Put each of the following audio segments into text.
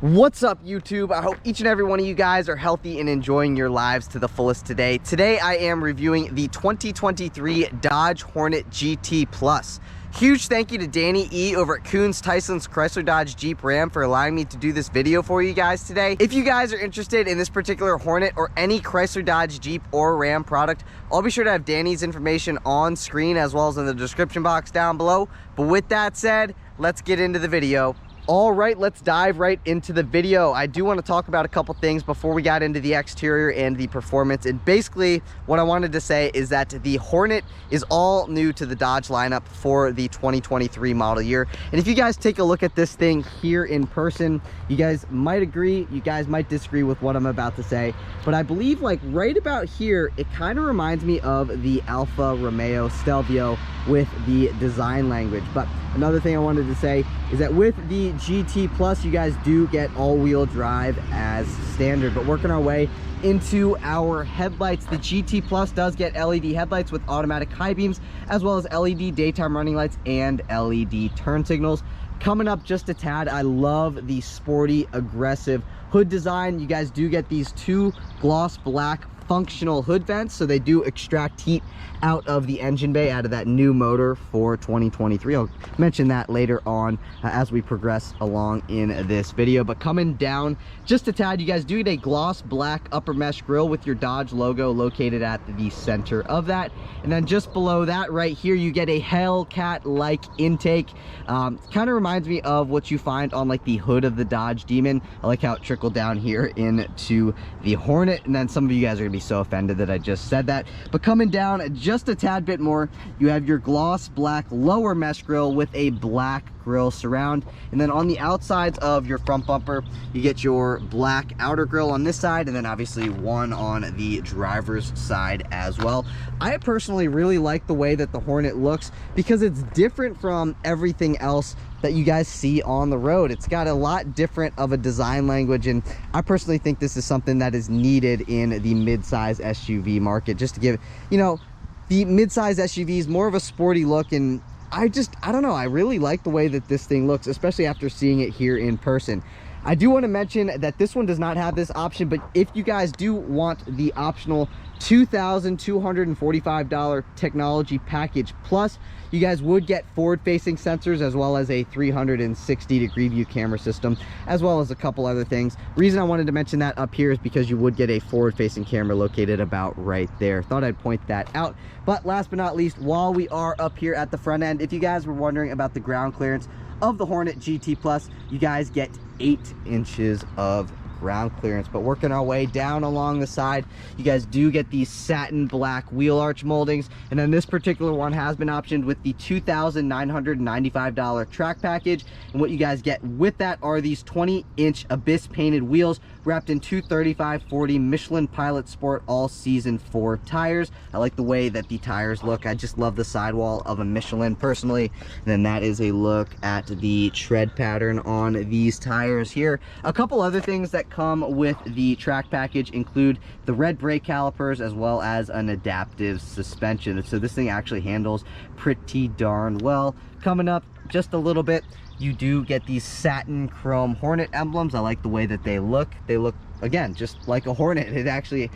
What's up, YouTube? I hope each and every one of you guys are healthy and enjoying your lives to the fullest today. Today I am reviewing the 2023 Dodge Hornet GT Plus. Huge thank you to Danny E over at Koons, Tysons, Chrysler, Dodge, Jeep, Ram for allowing me to do this video for you guys today. If you guys are interested in this particular Hornet or any Chrysler, Dodge, Jeep, or Ram product, I'll be sure to have Danny's information on screen as well as in the description box down below. But with that said, let's get into the video. All right, let's dive right into the video. I do want to talk about a couple things before we got into the exterior and the performance. And basically what I wanted to say is that the Hornet is all new to the Dodge lineup for the 2023 model year. And if you guys take a look at this thing here in person, you guys might agree, you guys might disagree with what I'm about to say, but I believe like right about here, it kind of reminds me of the Alfa Romeo Stelvio with the design language. But another thing I wanted to say is that with the GT Plus, you guys do get all-wheel drive as standard. But working our way into our headlights, the GT Plus does get LED headlights with automatic high beams, as well as LED daytime running lights and LED turn signals. Coming up just a tad, I love the sporty, aggressive hood design. You guys do get these two gloss black functional hood vents, so they do extract heat out of the engine bay, out of that new motor for 2023. I'll mention that later on as we progress along in this video. But coming down just a tad, you guys do get a gloss black upper mesh grille with your Dodge logo located at the center of that. And then just below that right here, you get a Hellcat-like intake. Kind of reminds me of what you find on like the hood of the Dodge Demon. I like how it trickled down here into the Hornet. And then some of you guys are gonna be so offended that I just said that. But coming down just a tad bit more, you have your gloss black lower mesh grille with a black grille surround. And then on the outsides of your front bumper, you get your black outer grille on this side, and then obviously one on the driver's side as well. I personally really like the way that the Hornet looks because it's different from everything else that you guys see on the road. It's got a lot different of a design language, and I personally think this is something that is needed in the mid-size SUV market, just to give, you know, the mid-size SUVs more of a sporty look. And I don't know, I really like the way that this thing looks, especially after seeing it here in person. I do want to mention that this one does not have this option, but if you guys do want the optional $2,245 technology package plus, you guys would get forward-facing sensors as well as a 360-degree view camera system, as well as a couple other things. Reason I wanted to mention that up here is because you would get a forward-facing camera located about right there. Thought I'd point that out. But last but not least, while we are up here at the front end, if you guys were wondering about the ground clearance of the Hornet GT Plus, you guys get 8 inches of ground clearance. But working our way down along the side, you guys do get these satin black wheel arch moldings, and then this particular one has been optioned with the $2,995 track package. And what you guys get with that are these 20-inch Abyss painted wheels wrapped in 235/40 Michelin Pilot Sport all season 4 tires. I like the way that the tires look. I just love the sidewall of a Michelin personally. And then that is a look at the tread pattern on these tires here. A couple other things that come with the track package include the red brake calipers as well as an adaptive suspension. So this thing actually handles pretty darn well. Coming up just a little bit, you do get these satin chrome Hornet emblems. I like the way that they look. They look, again, just like a Hornet. It actually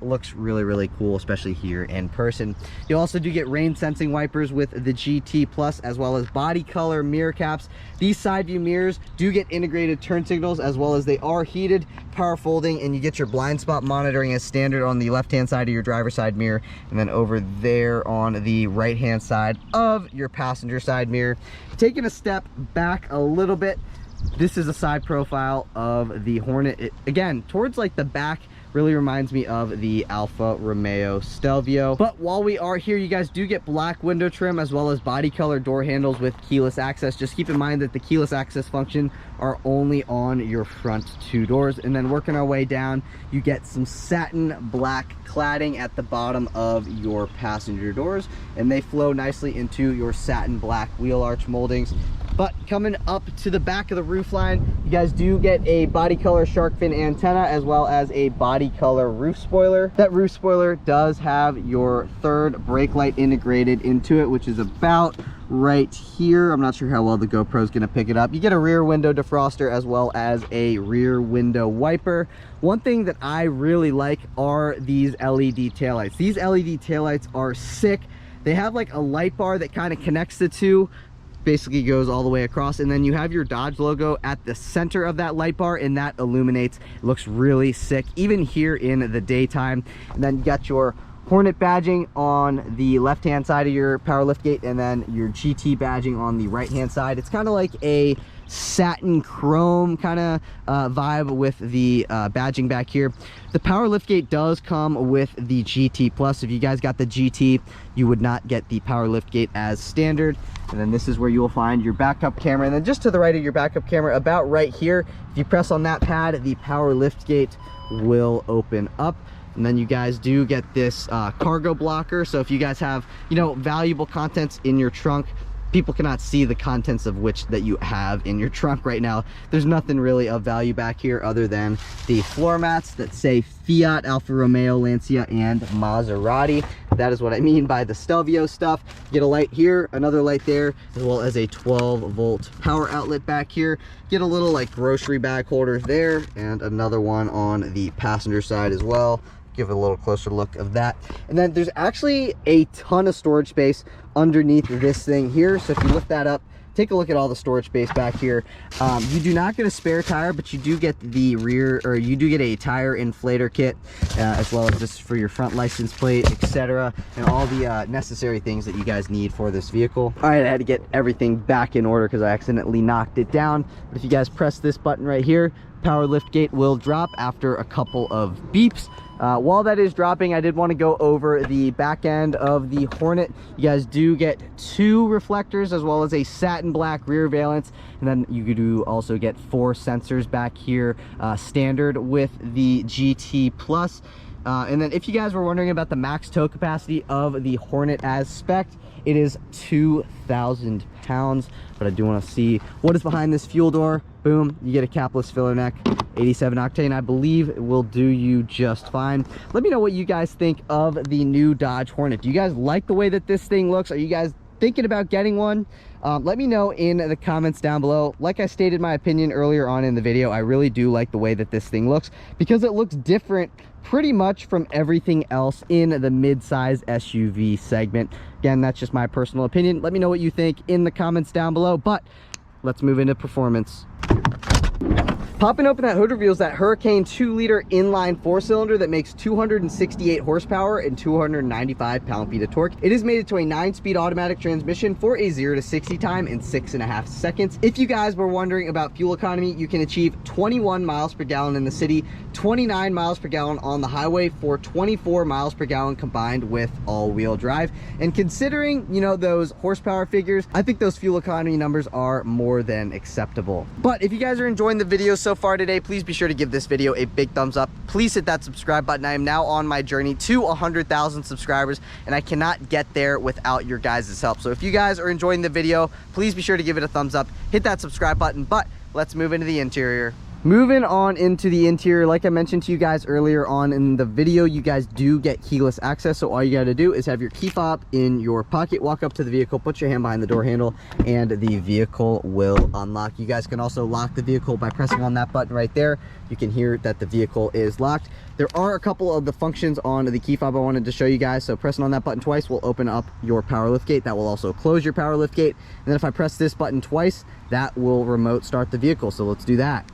looks really, really cool, especially here in person. You also do get rain sensing wipers with the GT Plus, as well as body color mirror caps. These side view mirrors do get integrated turn signals, as well as they are heated, power folding, and you get your blind spot monitoring as standard on the left hand side of your driver's side mirror, and then over there on the right hand side of your passenger side mirror. Taking a step back a little bit, this is a side profile of the Hornet. It, again, towards like the back, really reminds me of the Alfa Romeo Stelvio. But while we are here, you guys do get black window trim as well as body color door handles with keyless access. Just keep in mind that the keyless access function are only on your front 2 doors. And then working our way down, you get some satin black cladding at the bottom of your passenger doors, and they flow nicely into your satin black wheel arch moldings. But coming up to the back of the roofline, you guys do get a body color shark fin antenna as well as a body color roof spoiler. That roof spoiler does have your third brake light integrated into it, which is about right here. I'm not sure how well the GoPro is going to pick it up. You get a rear window defroster as well as a rear window wiper. One thing that I really like are these LED taillights. These LED taillights are sick. They have like a light bar that kind of connects the two, basically goes all the way across, and then you have your Dodge logo at the center of that light bar, and that illuminates. It looks really sick even here in the daytime. And then you got your Hornet badging on the left hand side of your power lift gate, and then your GT badging on the right hand side. It's kind of like a satin chrome kind of vibe with the badging back here. The power lift gate does come with the GT Plus. If you guys got the GT, you would not get the power lift gate as standard. And then this is where you will find your backup camera, and then just to the right of your backup camera, about right here, if you press on that pad, the power lift gate will open up. And then you guys do get this cargo blocker. So if you guys have, you know, valuable contents in your trunk, people cannot see the contents of which that you have in your trunk right now. There's nothing really of value back here other than the floor mats that say Fiat, Alfa Romeo, Lancia, and Maserati. That is what I mean by the Stelvio stuff. You get a light here, another light there, as well as a 12-volt power outlet back here. Get a little like grocery bag holder there, and another one on the passenger side as well. Give it a little closer look of that. And then there's actually a ton of storage space underneath this thing here. So if you lift that up, take a look at all the storage space back here. You do not get a spare tire, but you do get the rear, or you do get a tire inflator kit, as well as just for your front license plate, etc., and all the necessary things that you guys need for this vehicle. All right, I had to get everything back in order because I accidentally knocked it down. But if you guys press this button right here, power lift gate will drop after a couple of beeps. While that is dropping, I did want to go over the back end of the Hornet. You guys do get 2 reflectors as well as a satin black rear valance, and then you do also get 4 sensors back here, standard with the GT Plus. And then if you guys were wondering about the max tow capacity of the Hornet as spec, it is 2,000 pounds. But I do want to see what is behind this fuel door. Boom, you get a capless filler neck, 87 octane. I believe it will do you just fine. Let me know what you guys think of the new Dodge Hornet. Do you guys like the way that this thing looks? Are you guys thinking about getting one? Let me know in the comments down below. Like I stated my opinion earlier on in the video, I really do like the way that this thing looks because it looks different pretty much from everything else in the mid-size SUV segment. Again, that's just my personal opinion. Let me know what you think in the comments down below, but let's move into performance. Popping open that hood reveals that Hurricane 2-liter inline 4-cylinder that makes 268 horsepower and 295 pound-feet of torque. It is mated to a 9-speed automatic transmission for a 0 to 60 time in 6.5 seconds. If you guys were wondering about fuel economy, you can achieve 21 miles per gallon in the city, 29 miles per gallon on the highway, for 24 miles per gallon combined with all-wheel drive. And considering, you know, those horsepower figures, I think those fuel economy numbers are more than acceptable. But if you guys are enjoying the video so far today, please be sure to give this video a big thumbs up. Please hit that subscribe button. I am now on my journey to 100,000 subscribers, and I cannot get there without your guys' help. So if you guys are enjoying the video, please be sure to give it a thumbs up, hit that subscribe button. But let's move into the interior. Moving on into the interior, like I mentioned to you guys earlier on in the video, you guys do get keyless access. So all you got to do is have your key fob in your pocket, walk up to the vehicle, put your hand behind the door handle, and the vehicle will unlock. You guys can also lock the vehicle by pressing on that button right there. You can hear that the vehicle is locked. There are a couple of the functions on the key fob I wanted to show you guys. So pressing on that button twice will open up your power lift gate. That will also close your power lift gate. And then if I press this button twice, that will remote start the vehicle. So let's do that.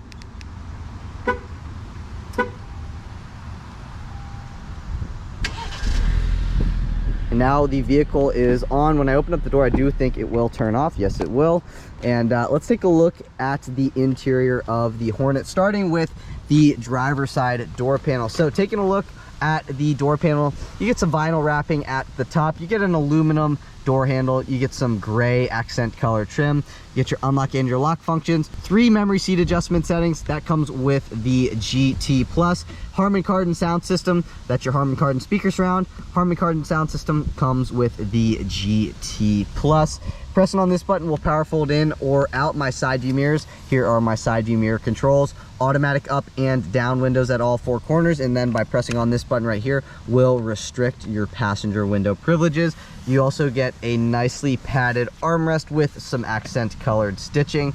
And now the vehicle is on. When I open up the door, I do think it will turn off. Yes, it will. And let's take a look at the interior of the Hornet, starting with the driver's side door panel. So taking a look at the door panel, you get some vinyl wrapping at the top. You get an aluminum door handle. You get some gray accent color trim. You get your unlock and your lock functions. 3 memory seat adjustment settings. That comes with the GT Plus. Harman Kardon sound system. That's your Harman Kardon speaker surround. Harman Kardon sound system comes with the GT Plus. Pressing on this button will power fold in or out my side view mirrors. Here are my side view mirror controls. Automatic up and down windows at all 4 corners, and then by pressing on this button right here will restrict your passenger window privileges. You also get a nicely padded armrest with some accent colored stitching.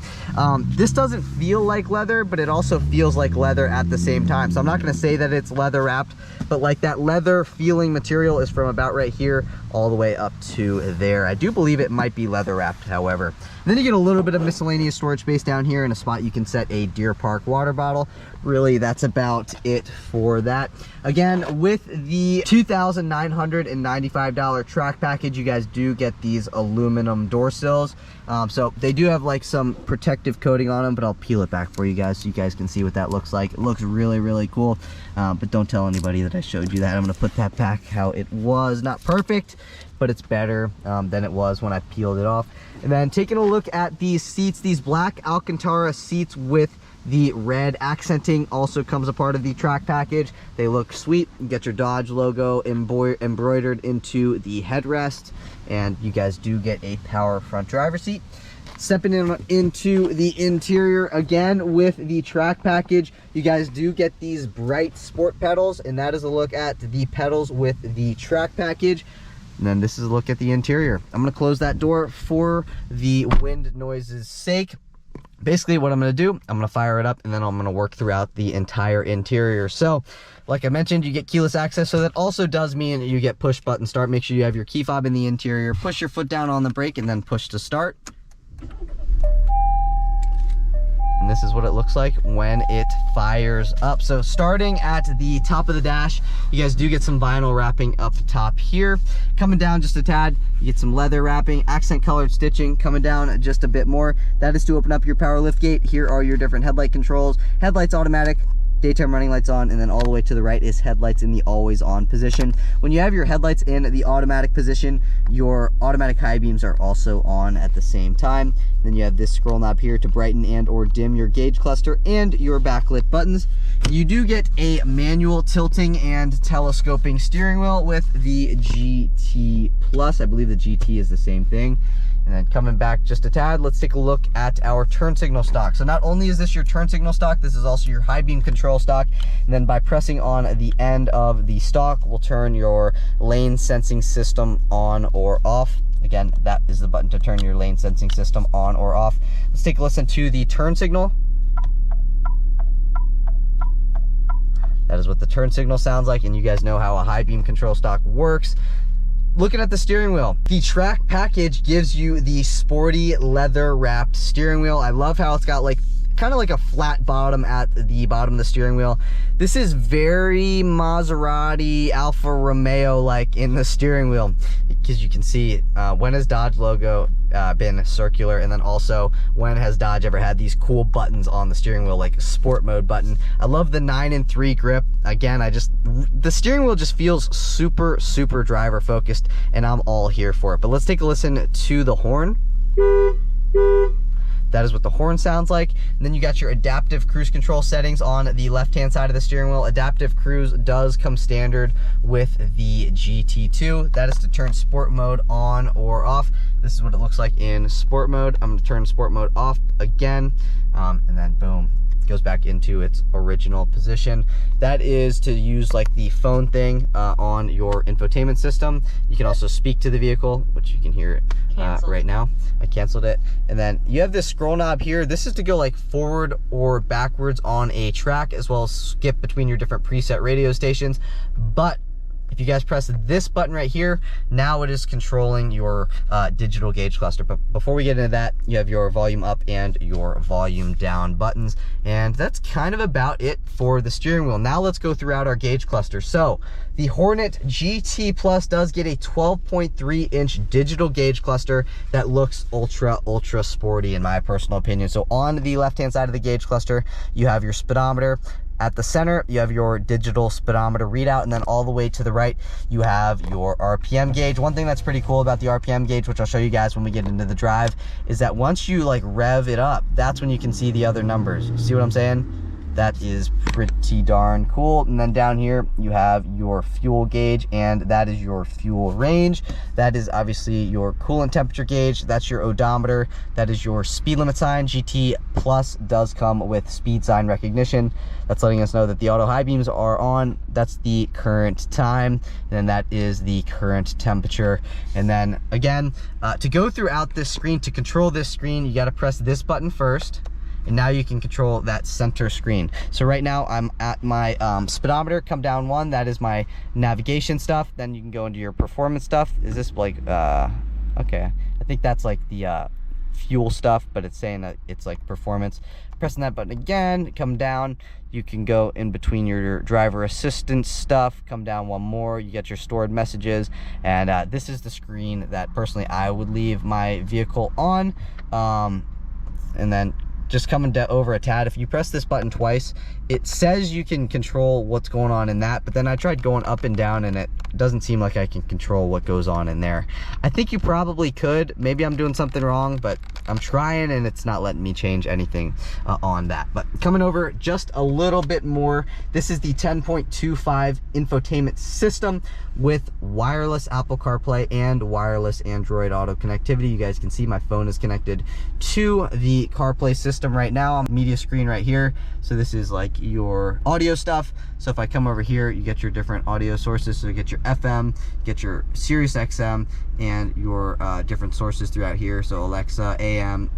This doesn't feel like leather, but it also feels like leather at the same time. So I'm not going to say that it's leather wrapped, but like that leather feeling material is from about right here all the way up to there. I do believe it might be leather wrapped, however. And then you get a little bit of miscellaneous storage space down here and a spot you can set a Deer Park water bottle. Really, that's about it for that. Again, with the $2,995 track package, you guys do get these aluminum door sills. So they do have like some protective coating on them, but I'll peel it back for you guys so you guys can see what that looks like. It looks really, really cool. But don't tell anybody that I showed you that. I'm gonna put that back how it was. Not perfect, but it's better than it was when I peeled it off. And then taking a look at these seats, these black Alcantara seats with the red accenting also comes a part of the track package. They look sweet. You get your Dodge logo embroidered into the headrest, and you guys do get a power front driver's seat. Stepping into the interior again with the track package, you guys do get these bright sport pedals, and that is a look at the pedals with the track package. And then this is a look at the interior. I'm gonna close that door for the wind noise's sake. Basically what I'm gonna do, I'm gonna fire it up and then I'm gonna work throughout the entire interior. So, like I mentioned, you get keyless access, so that also does mean you get push button start. Make sure you have your key fob in the interior, push your foot down on the brake and then push to start. And this is what it looks like when it fires up. So starting at the top of the dash, you guys do get some vinyl wrapping up top here. Coming down just a tad, you get some leather wrapping, accent colored stitching. Coming down just a bit more, that is to open up your power lift gate. Here are your different headlight controls. Headlights automatic, daytime running lights on, and then all the way to the right is headlights in the always on position. When you have your headlights in the automatic position, your automatic high beams are also on at the same time. Then you have this scroll knob here to brighten and or dim your gauge cluster and your backlit buttons. You do get a manual tilting and telescoping steering wheel with the GT Plus. I believe the GT is the same thing. And then coming back just a tad, let's take a look at our turn signal stock. So not only is this your turn signal stock, this is also your high beam control stock. And then by pressing on the end of the stock, we'll turn your lane sensing system on or off. Again, that is the button to turn your lane sensing system on or off. Let's take a listen to the turn signal. That is what the turn signal sounds like, and you guys know how a high beam control stock works. Looking at the steering wheel, the track package gives you the sporty leather wrapped steering wheel. I love how it's got like kind of like a flat bottom at the bottom of the steering wheel. This is very Maserati, Alfa Romeo like in the steering wheel, because you can see when has Dodge logo been circular, and then also when has Dodge ever had these cool buttons on the steering wheel like a sport mode button. I love the 9-3 grip. Again, the steering wheel just feels super driver focused, and I'm all here for it. But let's take a listen to the horn. That is what the horn sounds like. And then you got your adaptive cruise control settings on the left-hand side of the steering wheel. Adaptive cruise does come standard with the GT2. That is to turn sport mode on or off. This is what it looks like in sport mode. I'm gonna turn sport mode off again, and then boom, it goes back into its original position. That is to use like the phone thing on your infotainment system. You can also speak to the vehicle, which you can hear it right now. I canceled it. And then you have this scroll knob here. This is to go like forward or backwards on a track, as well as skip between your different preset radio stations. But if you guys press this button right here, now it is controlling your digital gauge cluster. But before we get into that, you have your volume up and your volume down buttons. And that's kind of about it for the steering wheel. Now let's go throughout our gauge cluster. So the Hornet GT Plus does get a 12.3-inch digital gauge cluster that looks ultra sporty in my personal opinion. So on the left-hand side of the gauge cluster, you have your speedometer. At the center, you have your digital speedometer readout, and then all the way to the right, you have your RPM gauge. One thing that's pretty cool about the RPM gauge, which I'll show you guys when we get into the drive, is that once you like rev it up, that's when you can see the other numbers. See what I'm saying? That is pretty darn cool. And then down here you have your fuel gauge, and that is your fuel range. That is obviously your coolant temperature gauge. That's your odometer. That is your speed limit sign. GT Plus does come with speed sign recognition. That's letting us know that the auto high beams are on. That's the current time, and then that is the current temperature. And then again, to go throughout this screen, to control this screen, you got to press this button first, and now you can control that center screen. So right now I'm at my speedometer. Come down one, that is my navigation stuff. Then you can go into your performance stuff. Is this like okay, I think that's like the fuel stuff, but it's saying that it's like performance. Pressing that button again, come down, you can go in between your driver assistance stuff. Come down one more, you get your stored messages, and this is the screen that personally I would leave my vehicle on. And then just coming over a tad, if you press this button twice, it says you can control what's going on in that, but then I tried going up and down and it doesn't seem like I can control what goes on in there. I think you probably could. Maybe I'm doing something wrong, but I'm trying and it's not letting me change anything on that. But coming over just a little bit more, this is the 10.25 infotainment system with wireless Apple CarPlay and wireless Android Auto connectivity. You guys can see my phone is connected to the CarPlay system right now. I'm media screen right here. So this is like your audio stuff. So if I come over here, you get your different audio sources. So you get your FM, get your Sirius XM, and your different sources throughout here. So Alexa, AM,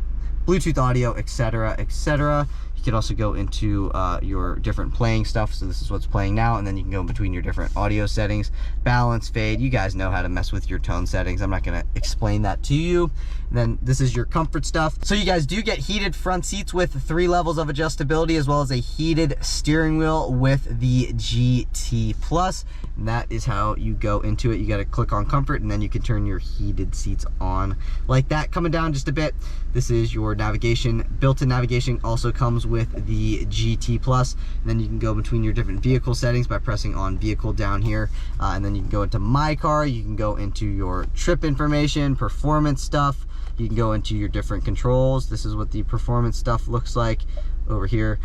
Bluetooth audio, etc., etc. You can also go into your different playing stuff. So this is what's playing now, and then you can go in between your different audio settings, balance, fade. You guys know how to mess with your tone settings. I'm not going to explain that to you. And then this is your comfort stuff. So you guys do get heated front seats with 3 levels of adjustability, as well as a heated steering wheel with the GT Plus. And that is how you go into it. You got to click on comfort, and then you can turn your heated seats on like that. Coming down just a bit, this is your navigation. Built-in navigation also comes with the GT Plus. And then you can go between your different vehicle settings by pressing on vehicle down here. And then you can go into my car. You can go into your trip information, performance stuff. You can go into your different controls. This is what the performance stuff looks like over here.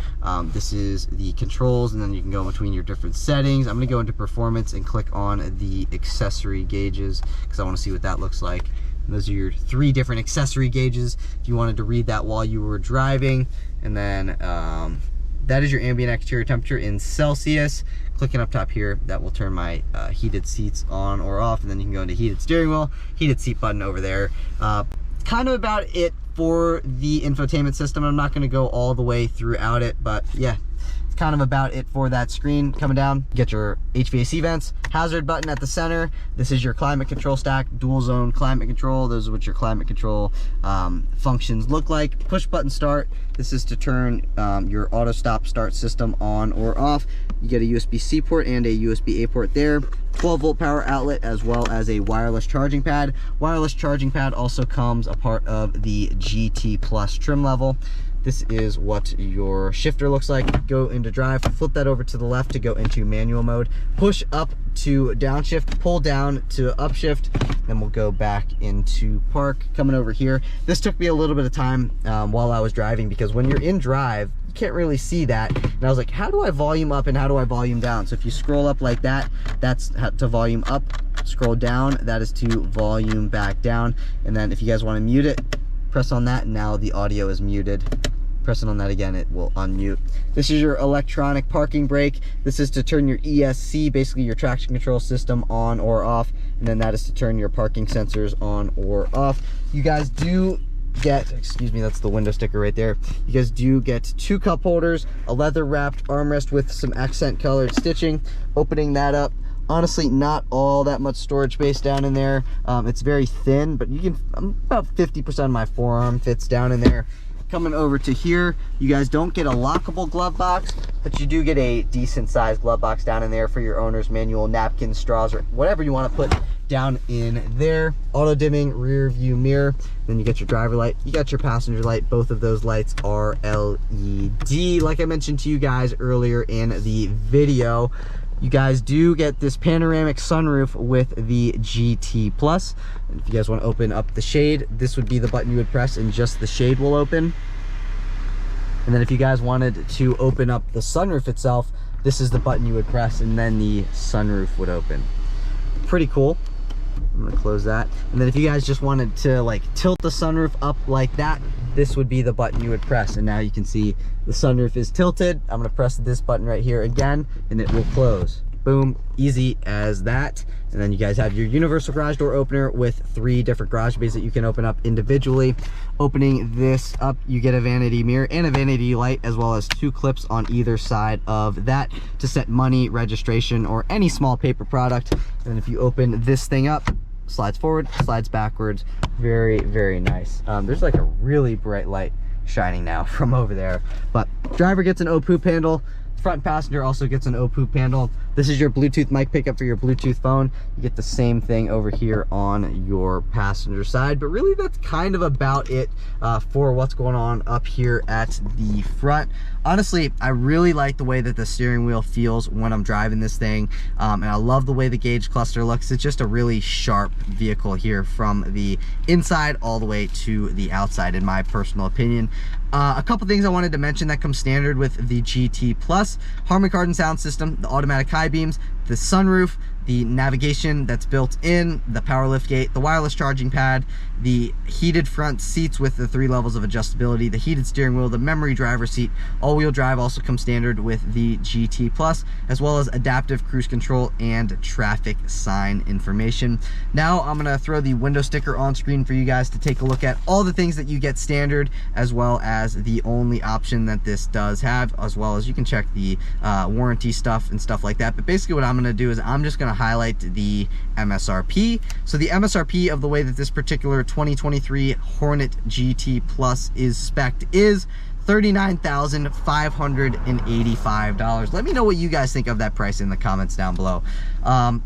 This is the controls, and then you can go between your different settings. I'm going to go into performance and click on the accessory gauges because I want to see what that looks like. And those are your 3 different accessory gauges if you wanted to read that while you were driving. And then that is your ambient exterior temperature in Celsius. Clicking up top here, that will turn my heated seats on or off, and then you can go into heated steering wheel, heated seat button over there. Kind of about it for the infotainment system. I'm not going to go all the way throughout it, but yeah, it's kind of about it for that screen. Coming down, you get your HVAC vents, hazard button at the center. This is your climate control stack, dual zone climate control. Those are what your climate control functions look like. Push button start. This is to turn your auto stop start system on or off. You get a USB-C port and a USB-A port there. 12-volt power outlet, as well as a wireless charging pad. Wireless charging pad also comes a part of the GT Plus trim level. This is what your shifter looks like. Go into drive, flip that over to the left to go into manual mode. Push up to downshift, pull down to upshift, then we'll go back into park. Coming over here, this took me a little bit of time while I was driving, because when you're in drive, you can't really see that. And I was like, how do I volume up and how do I volume down? So if you scroll up like that, that's to volume up. Scroll down, that is to volume back down. And then if you guys want to mute it, press on that, and now the audio is muted. Pressing on that again, it will unmute. This is your electronic parking brake. This is to turn your ESC, basically your traction control system, on or off. And then that is to turn your parking sensors on or off. You guys do get, excuse me, that's the window sticker right there. You guys do get 2 cup holders, a leather wrapped armrest with some accent colored stitching. Opening that up, honestly, not all that much storage space down in there. It's very thin, but you can, about 50% of my forearm fits down in there. Coming over to here, you guys don't get a lockable glove box, but you do get a decent sized glove box down in there for your owner's manual, napkins, straws, or whatever you want to put down in there. Auto dimming rear view mirror. Then you get your driver light, you got your passenger light. Both of those lights are LED. Like I mentioned to you guys earlier in the video, you guys do get this panoramic sunroof with the GT Plus. If you guys want to open up the shade, this would be the button you would press and just the shade will open. And then if you guys wanted to open up the sunroof itself, this is the button you would press and then the sunroof would open. Pretty cool. I'm gonna close that. And then if you guys just wanted to like tilt the sunroof up like that, this would be the button you would press. And now you can see the sunroof is tilted. I'm gonna press this button right here again and it will close. Boom, easy as that. And then you guys have your universal garage door opener with 3 different garage bays that you can open up individually. Opening this up, you get a vanity mirror and a vanity light, as well as 2 clips on either side of that to set money, registration, or any small paper product. And then if you open this thing up, slides forward, slides backwards. Very, very nice. There's like a really bright light shining now from over there. But driver gets an O-Poop handle. Front passenger also gets an O-Poop handle. This is your Bluetooth mic pickup for your Bluetooth phone. You get the same thing over here on your passenger side, but really that's kind of about it for what's going on up here at the front. Honestly, I really like the way that the steering wheel feels when I'm driving this thing, and I love the way the gauge cluster looks. It's just a really sharp vehicle here from the inside all the way to the outside, in my personal opinion. A couple things I wanted to mention that come standard with the GT Plus: Harman Kardon sound system, the automatic high beams, the sunroof, the navigation that's built in, the power liftgate, the wireless charging pad, the heated front seats with the 3 levels of adjustability, the heated steering wheel, the memory driver seat. All-wheel drive also comes standard with the GT Plus, as well as adaptive cruise control and traffic sign information. Now I'm gonna throw the window sticker on screen for you guys to take a look at all the things that you get standard, as well as the only option that this does have, as well as you can check the warranty stuff and stuff like that. But basically what I'm gonna do is I'm just gonna highlight the MSRP. So the MSRP of the way that this particular 2023 Hornet GT Plus is spec'd is $39,585. Let me know what you guys think of that price in the comments down below.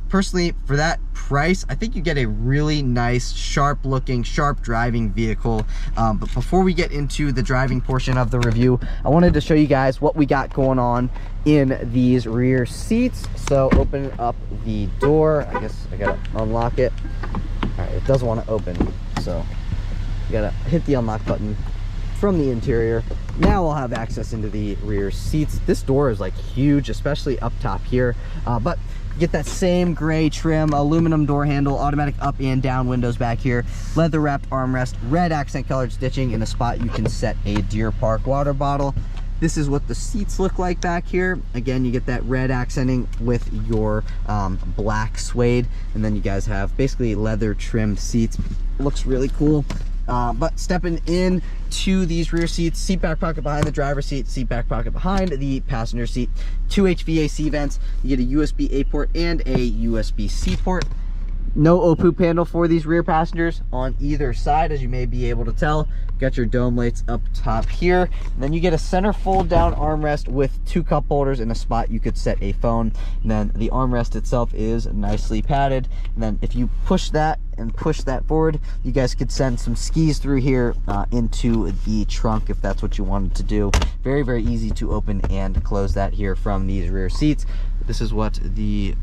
Personally, for that price, I think you get a really nice, sharp looking, sharp driving vehicle. But before we get into the driving portion of the review, I wanted to show you guys what we got going on in these rear seats. So open up the door. I guess I gotta unlock it. All right, it doesn't want to open, so you gotta hit the unlock button from the interior. Now we'll have access into the rear seats. This door is like huge, especially up top here, but you get that same gray trim, aluminum door handle, automatic up and down windows back here, leather wrapped armrest, red accent colored stitching. In a spot you can set a Deer Park water bottle. This is what the seats look like back here. Again, you get that red accenting with your black suede, and then you guys have basically leather trimmed seats. Looks really cool. But stepping in to these rear seats, seat back pocket behind the driver's seat, seat back pocket behind the passenger seat, 2 HVAC vents. You get a USB-A port and a USB-C port. No O-Poop handle for these rear passengers on either side, as you may be able to tell. Got your dome lights up top here. And then you get a center fold down armrest with 2 cup holders in a spot you could set a phone. And then the armrest itself is nicely padded. And then if you push that and push that forward, you guys could send some skis through here into the trunk if that's what you wanted to do. Very, very easy to open and close that here from these rear seats. This is what the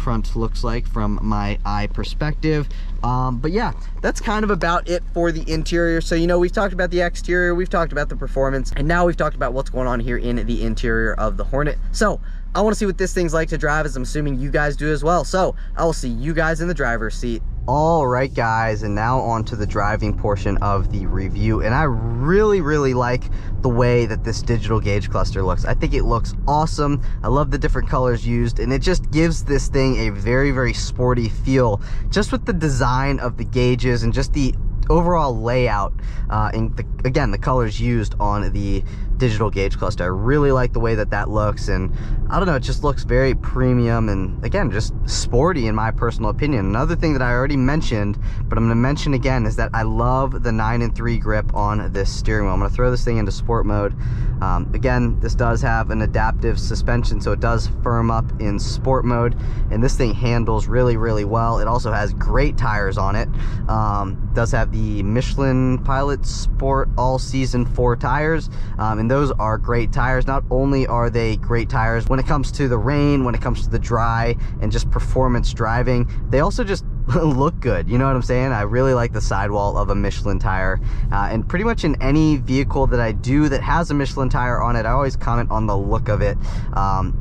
front looks like from my eye perspective. But yeah, that's kind of about it for the interior. So, you know, we've talked about the exterior, we've talked about the performance, and now we've talked about what's going on here in the interior of the Hornet. So I want to see what this thing's like to drive, as I'm assuming you guys do as well. So I will see you guys in the driver's seat. All right, guys, and now on to the driving portion of the review. And I really like the way that this digital gauge cluster looks. I think it looks awesome. I love the different colors used, and it just gives this thing a very sporty feel, just with the design of the gauges and just the overall layout, and again, the colors used on the digital gauge cluster. I really like the way that that looks, and I don't know, it just looks very premium and, again, just sporty in my personal opinion. Another thing that I already mentioned, but I'm going to mention again, is that I love the 9-3 grip on this steering wheel. I'm going to throw this thing into sport mode. Again, this does have an adaptive suspension, so it does firm up in sport mode, and this thing handles really well. It also has great tires on it. Does have the Michelin Pilot Sport all-season 4 tires, and those are great tires. Not only are they great tires when it comes to the rain, when it comes to the dry and just performance driving, they also just look good. You know what I'm saying? I really like the sidewall of a Michelin tire, and pretty much in any vehicle that I do that has a Michelin tire on it, I always comment on the look of it,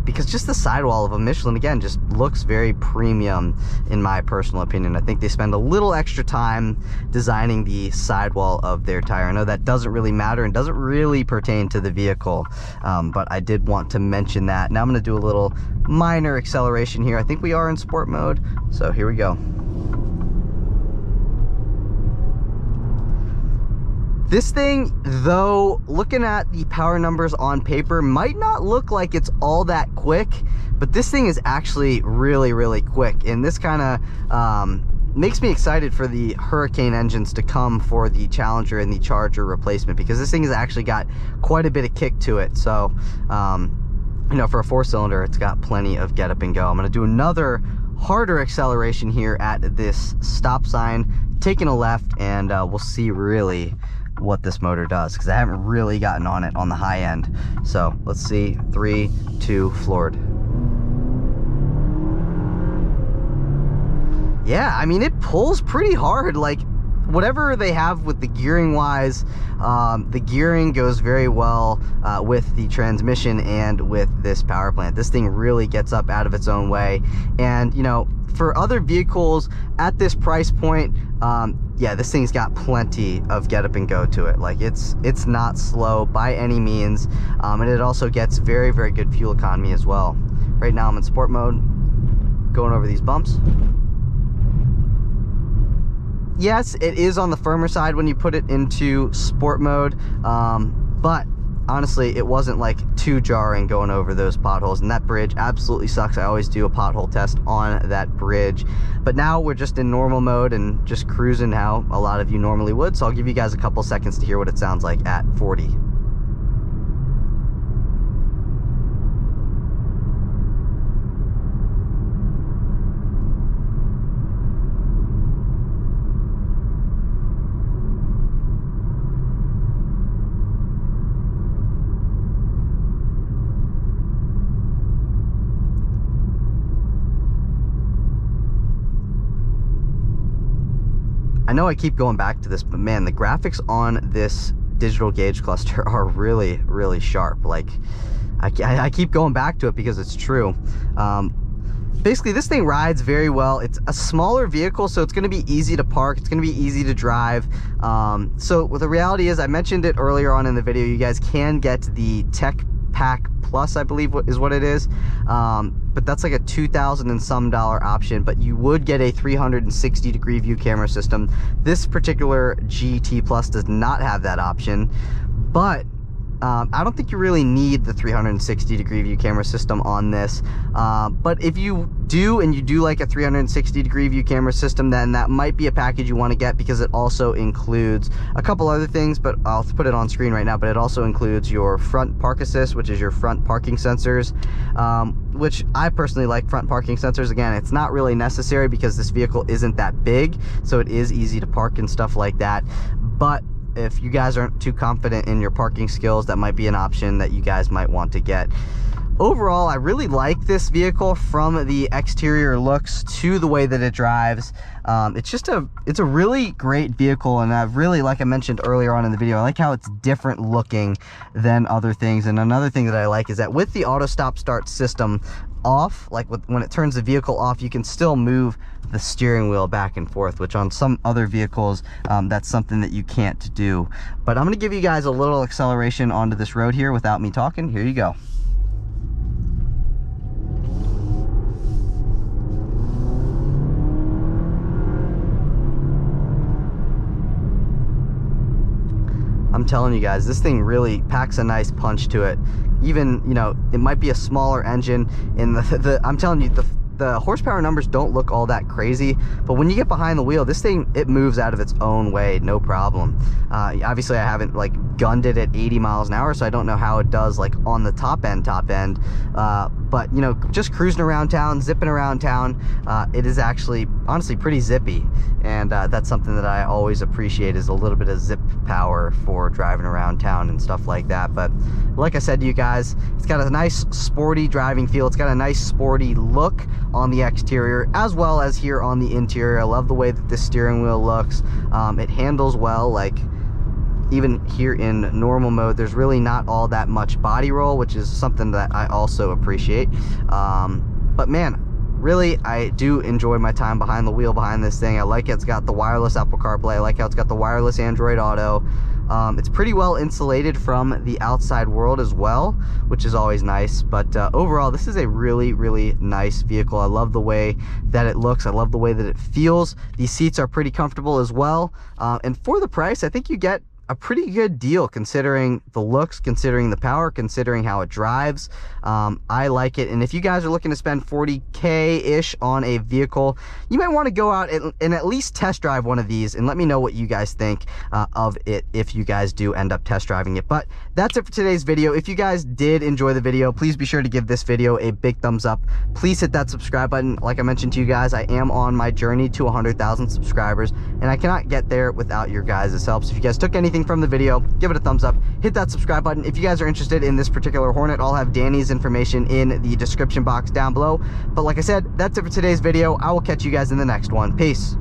because just the sidewall of a Michelin, again, just looks very premium in my personal opinion. I think they spend a little extra time designing the sidewall of their tire. I know that doesn't really matter and doesn't really pertain to the vehicle, but I did want to mention that. Now I'm going to do a little minor acceleration here. I think we are in sport mode, so here we go. This thing, though, looking at the power numbers on paper, might not look like it's all that quick, but this thing is actually really, really quick. And this kind of makes me excited for the Hurricane engines to come for the Challenger and the Charger replacement, because this thing has actually got quite a bit of kick to it. So, you know, for a 4-cylinder, it's got plenty of get up and go. I'm going to do another harder acceleration here at this stop sign, taking a left, and we'll see really what this motor does, because I haven't really gotten on it on the high end. So let's see. 3, 2, floored. Yeah, I mean, it pulls pretty hard. Like, whatever they have with the gearing wise, the gearing goes very well with the transmission and with this power plant. This thing really gets up out of its own way. And, you know, for other vehicles at this price point, yeah, this thing's got plenty of get up and go to it. Like, it's not slow by any means, and it also gets very, very good fuel economy as well. Right now I'm in sport mode, going over these bumps. Yes, it is on the firmer side when you put it into sport mode, but honestly, it wasn't like too jarring going over those potholes, and that bridge absolutely sucks. I always do a pothole test on that bridge, but now we're just in normal mode and just cruising how a lot of you normally would. So I'll give you guys a couple seconds to hear what it sounds like at 40. I know I keep going back to this, but man, the graphics on this digital gauge cluster are really, really sharp. Like, I keep going back to it because it's true. Basically, this thing rides very well. It's a smaller vehicle, so it's going to be easy to park. It's going to be easy to drive. So the reality is, I mentioned it earlier on in the video, you guys can get the Tech Pack Plus, I believe is what it is, but that's like a $2,000 and some option, but you would get a 360-degree view camera system. This particular GT Plus does not have that option, but I don't think you really need the 360-degree view camera system on this, but if you do, and you do like a 360-degree view camera system, then that might be a package you want to get, because it also includes a couple other things, but I'll put it on screen right now. But it also includes your front park assist, which is your front parking sensors, which I personally like front parking sensors. Again, it's not really necessary because this vehicle isn't that big, so it is easy to park and stuff like that. But if you guys aren't too confident in your parking skills, that might be an option that you guys might want to get. Overall, I really like this vehicle, from the exterior looks to the way that it drives. It's a really great vehicle, and I really, like I mentioned earlier on in the video, I like how it's different looking than other things. And another thing that I like is that with the auto stop start system off, like when it turns the vehicle off, you can still move the steering wheel back and forth, which on some other vehicles, that's something that you can't do. But I'm going to give you guys a little acceleration onto this road here without me talking. Here you go. I'm telling you guys, this thing really packs a nice punch to it. Even, you know, it might be a smaller engine in I'm telling you, the horsepower numbers don't look all that crazy, but when you get behind the wheel, this thing, it moves out of its own way, no problem. Obviously, I haven't like gunned it at 80 miles an hour, so I don't know how it does like on the top end. But you know, just cruising around town, zipping around town, it is actually honestly pretty zippy, and that's something that I always appreciate, is a little bit of zip power for driving around town and stuff like that. But like I said to you guys, it's got a nice sporty driving feel. It's got a nice sporty look on the exterior as well as here on the interior. I love the way that this steering wheel looks. It handles well. Like, even here in normal mode, there's really not all that much body roll, which is something that I also appreciate. But man, really, I do enjoy my time behind the wheel behind this thing. I like it. It's got the wireless Apple CarPlay. I like how it's got the wireless Android Auto. It's pretty well insulated from the outside world as well, which is always nice. But overall, this is a really, really nice vehicle. I love the way that it looks. I love the way that it feels. These seats are pretty comfortable as well. And for the price, I think you get a pretty good deal, considering the looks, considering the power, considering how it drives. I like it. And if you guys are looking to spend 40K-ish on a vehicle, you might want to go out and at least test drive one of these, and let me know what you guys think of it if you guys do end up test driving it. But that's it for today's video. If you guys did enjoy the video, please be sure to give this video a big thumbs up. Please hit that subscribe button. Like I mentioned to you guys, I am on my journey to 100,000 subscribers, and I cannot get there without your guys' help. So if you guys took anything from the video, give it a thumbs up, hit that subscribe button. If you guys are interested in this particular Hornet, I'll have Danny's information in the description box down below. But like I said, that's it for today's video. I will catch you guys in the next one. Peace.